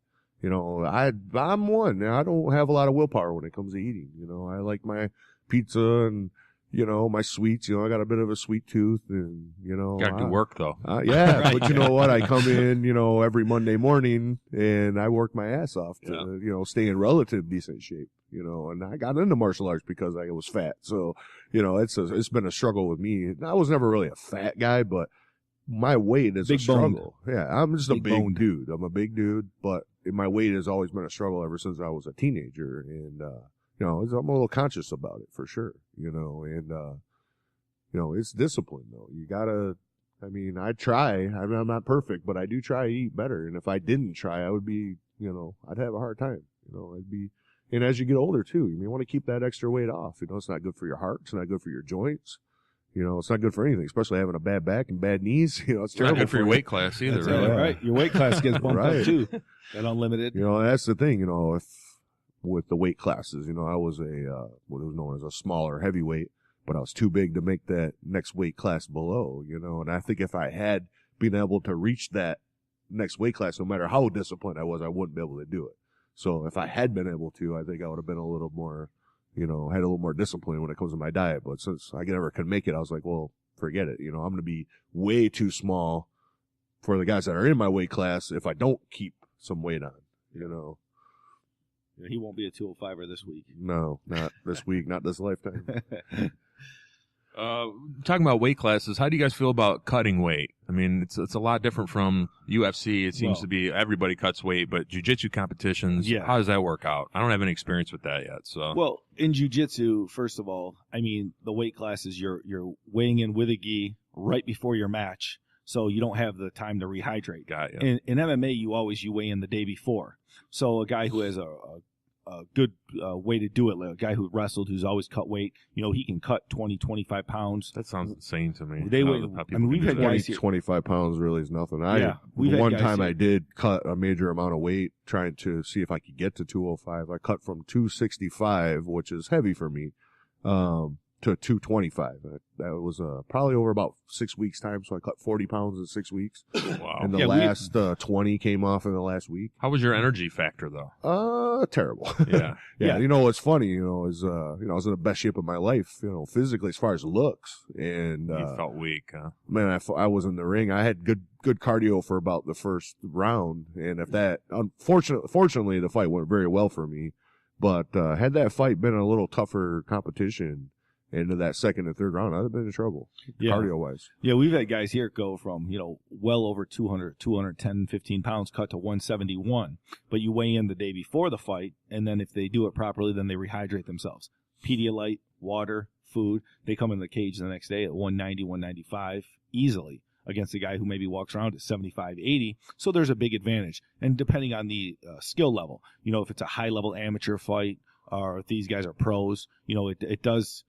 I'm one. I don't have a lot of willpower when it comes to eating. I like my pizza and, my sweets. I got a bit of a sweet tooth and, Got to do work, though. Yeah, right. But you know what? I come in, every Monday morning and I work my ass off to, stay in relative decent shape, and I got into martial arts because I was fat. So, it's been a struggle with me. I was never really a fat guy, but my weight is a struggle. Yeah, I'm just a big dude. I'm a big dude, but my weight has always been a struggle ever since I was a teenager. And, I'm a little conscious about it for sure, and, it's discipline though. You gotta, I try. I'm not perfect, but I do try to eat better. And if I didn't try, I would be, I'd have a hard time, and as you get older too, you want to keep that extra weight off. It's not good for your heart. It's not good for your joints. It's not good for anything, especially having a bad back and bad knees. It's terrible. Not good for your weight class either, right? Right. Your weight class gets bumped up too. That unlimited. That's the thing, if with the weight classes, I was what was known as a smaller heavyweight, but I was too big to make that next weight class below, and I think if I had been able to reach that next weight class, no matter how disciplined I was, I wouldn't be able to do it. So if I had been able to, I think I would have been a little more, had a little more discipline when it comes to my diet. But since I never could make it, I was like, well, forget it. I'm going to be way too small for the guys that are in my weight class if I don't keep some weight on, Yeah, he won't be a 205er this week. No, not this week, not this lifetime. Talking about weight classes, how do you guys feel about cutting weight? It's a lot different from UFC. It seems to be everybody cuts weight, but jiu-jitsu competitions, how does that work out? I don't have any experience with that yet. So, well, in jiu-jitsu, first of all, the weight classes you're weighing in with a gi right before your match, so you don't have the time to rehydrate. Got you. In MMA, you weigh in the day before. So a guy who has a good way to do it, like a guy who wrestled, who's always cut weight, he can cut 20, 25 pounds. That sounds insane to me. We've had guys 25 pounds really is nothing. One time I did cut a major amount of weight trying to see if I could get to 205. I cut from 265, which is heavy for me, to 225. That was probably over about 6 weeks time. So I cut 40 pounds in 6 weeks. Wow. And the last 20 came off in the last week. How was your energy factor though? Terrible. Yeah. Yeah. What's funny, is, I was in the best shape of my life, physically as far as looks. And, you felt weak, huh? Man, I was in the ring. I had good cardio for about the first round. And if that, fortunately, the fight went very well for me. But, had that fight been a little tougher competition, into that second and third round, I'd have been in trouble, cardio-wise. Yeah, we've had guys here go from, well over 200, 210, 15 pounds cut to 171. But you weigh in the day before the fight, and then if they do it properly, then they rehydrate themselves. Pedialyte, water, food. They come in the cage the next day at 190, 195 easily against a guy who maybe walks around at 75, 80. So there's a big advantage. And depending on the skill level, if it's a high-level amateur fight or if these guys are pros, it does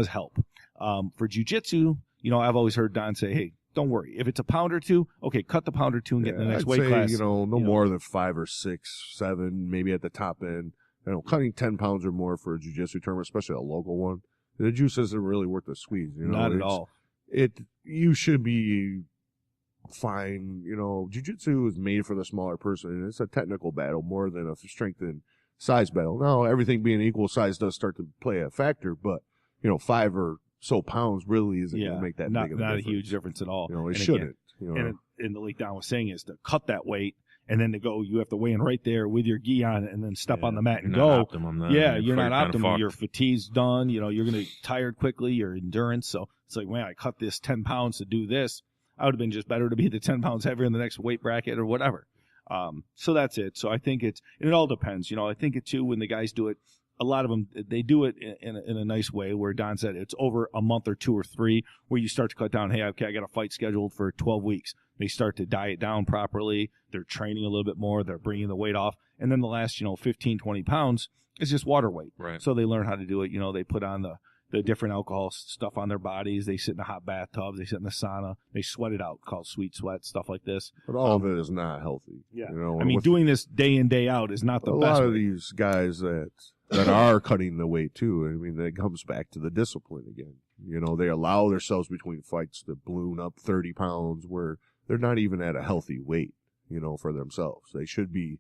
help. For jiu-jitsu, I've always heard Don say, hey, don't worry. If it's a pound or two, okay, cut the pound or two and get in the next weight class. No more than 5 or 6, 7, maybe at the top end. Cutting 10 pounds or more for a jiu-jitsu tournament, especially a local one, the juice isn't really worth the squeeze. Not at all. You should be fine. Jiu-jitsu is made for the smaller person, and it's a technical battle more than a strength and size battle. Now, everything being equal, size does start to play a factor, but 5 or so pounds really isn't going to make that big of a difference. Not a huge difference at all. It shouldn't. And like Don was saying, is to cut that weight. And then to go, you have to weigh in right there with your gi on, and then step on the mat and go. You're not optimum. Your fatigue's done. You're going to be tired quickly. Your endurance. So it's like, man, I cut this 10 pounds to do this. I would have been just better to be the 10 pounds heavier in the next weight bracket or whatever. So that's it. So I think it all depends. I think it too when the guys do it. A lot of them, they do it in a nice way where Don said it's over a month or 2 or 3 where you start to cut down. Hey, okay, I got a fight scheduled for 12 weeks. They start to diet down properly. They're training a little bit more. They're bringing the weight off. And then the last, 15, 20 pounds is just water weight. Right. So they learn how to do it. They put on the different alcohol stuff on their bodies. They sit in a hot bathtub. They sit in the sauna. They sweat it out, called sweet sweat, stuff like this. But all of it is not healthy. Yeah. Doing this day in, day out is not the best. A lot of these guys that are cutting the weight too. It comes back to the discipline again. They allow themselves between fights to balloon up 30 pounds where they're not even at a healthy weight, for themselves. They should be,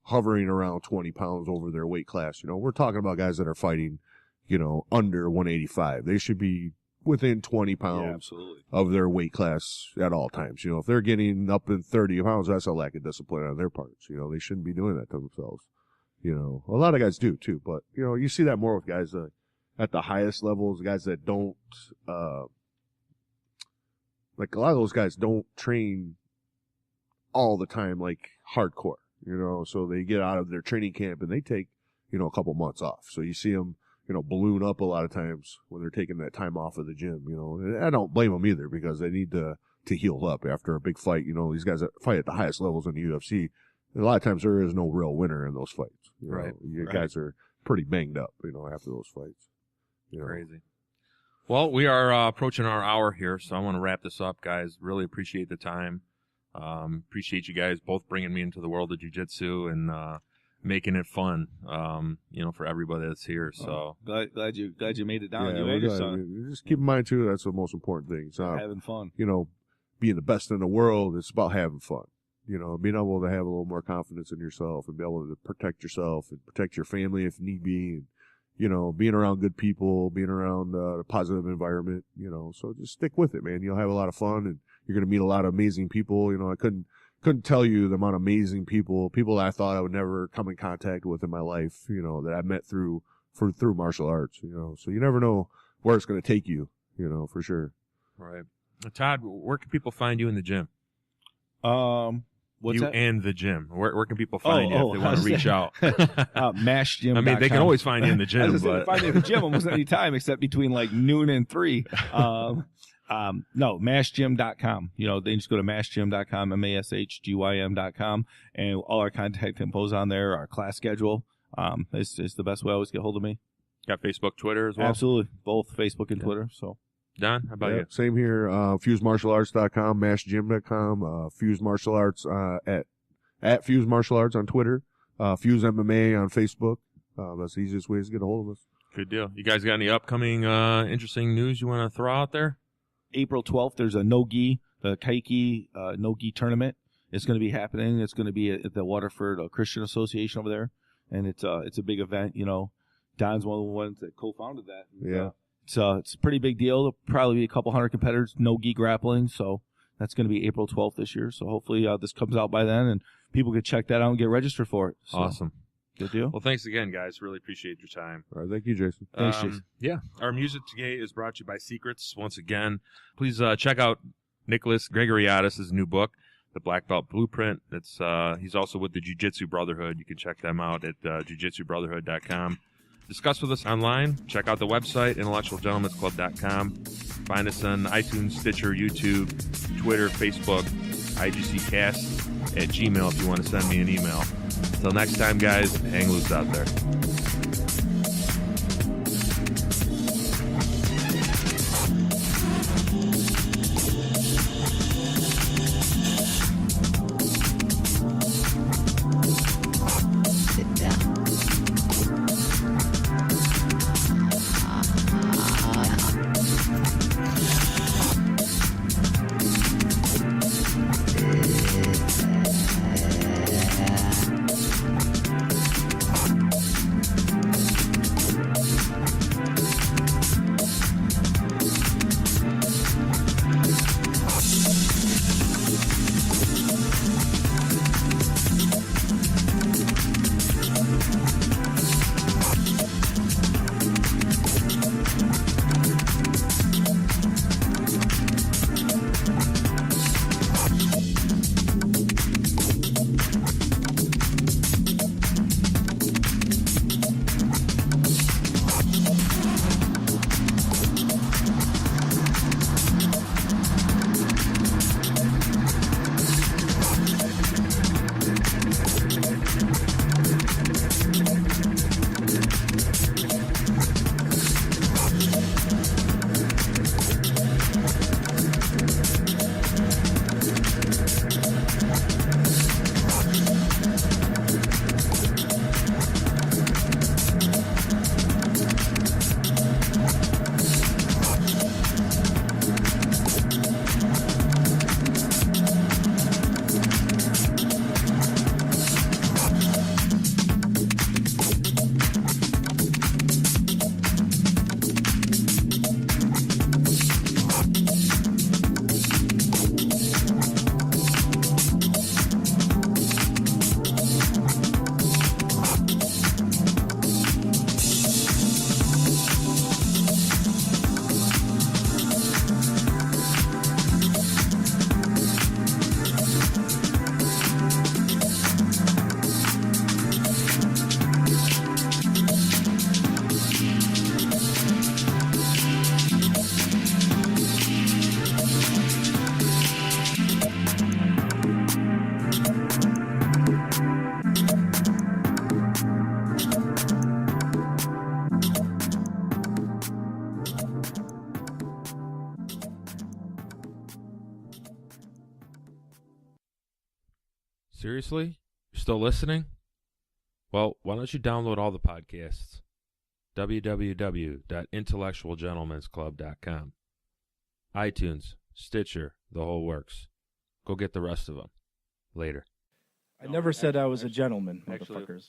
hovering around 20 pounds over their weight class. We're talking about guys that are fighting, under 185. They should be within 20 pounds of their weight class at all times. If they're getting up in 30 pounds, that's a lack of discipline on their parts. They shouldn't be doing that to themselves. A lot of guys do too, but you see that more with guys at the highest levels, guys that don't like a lot of those guys don't train all the time like hardcore, so they get out of their training camp and they take a couple months off. So you see them balloon up a lot of times when they're taking that time off of the gym. And I don't blame them either because they need to heal up after a big fight. These guys that fight at the highest levels in the UFC. A lot of times there is no real winner in those fights. You guys are pretty banged up, after those fights. Crazy. Well, we are approaching our hour here, so I want to wrap this up, guys. Really appreciate the time. Appreciate you guys both bringing me into the world of jiu-jitsu and making it fun, for everybody that's here. So glad you made it down. Yeah, you and your son. Just keep in mind too, that's the most important thing. It's not having fun. Being the best in the world. It's about having fun. Being able to have a little more confidence in yourself and be able to protect yourself and protect your family if need be. And, being around good people, being around a positive environment, so just stick with it, man. You'll have a lot of fun and you're going to meet a lot of amazing people. I couldn't tell you the amount of amazing people that I thought I would never come in contact with in my life, that I met through martial arts, so you never know where it's going to take you, for sure. Right. Todd, where can people find you in the gym? What's that? And the gym. Where can people find you if they want to reach out? MashGym.com. They can always find you in the gym. Find me in the gym almost any time except between like noon and 3. No, MashGym.com. They just go to MashGym.com, MashGym.com, and all our contact info's on there. Our class schedule. It's the best way to always get hold of me. Got Facebook, Twitter as well? Absolutely. Both Facebook and Twitter. So. Don, how about you? Same here. FuseMartialArts.com, MashGym.com, Fuse Martial Arts at Fuse Martial Arts on Twitter, Fuse MMA on Facebook. That's the easiest way to get a hold of us. Good deal. You guys got any upcoming interesting news you want to throw out there? April 12th, there's a no-gi, the Kaiki no-gi tournament. It's going to be happening. It's going to be at the Waterford Christian Association over there, and it's a big event. Don's one of the ones that co-founded that. Yeah. It's a pretty big deal. There'll probably be a couple hundred competitors, no-gi grappling, so that's going to be April 12th this year. So hopefully this comes out by then, and people can check that out and get registered for it. So, awesome. Good deal. Well, thanks again, guys. Really appreciate your time. All right, thank you, Jason. Thanks, Jason. Yeah, our music today is brought to you by Secrets. Once again, please check out Nicholas Gregoriadis' new book, The Black Belt Blueprint. He's also with the Jiu-Jitsu Brotherhood. You can check them out at jiujitsubrotherhood.com. discuss with us online. Check out the website, intellectualgentlemen'sclub.com. Find us on iTunes, Stitcher, YouTube, Twitter, Facebook, IGCcast, at Gmail if you want to send me an email. Until next time, guys, hang loose out there. Sit down. Seriously? You're still listening? Well, why don't you download all the podcasts? www.intellectualgentlemensclub.com. iTunes, Stitcher, the whole works. Go get the rest of them. Later. I never said I was a gentleman, Actually- motherfuckers.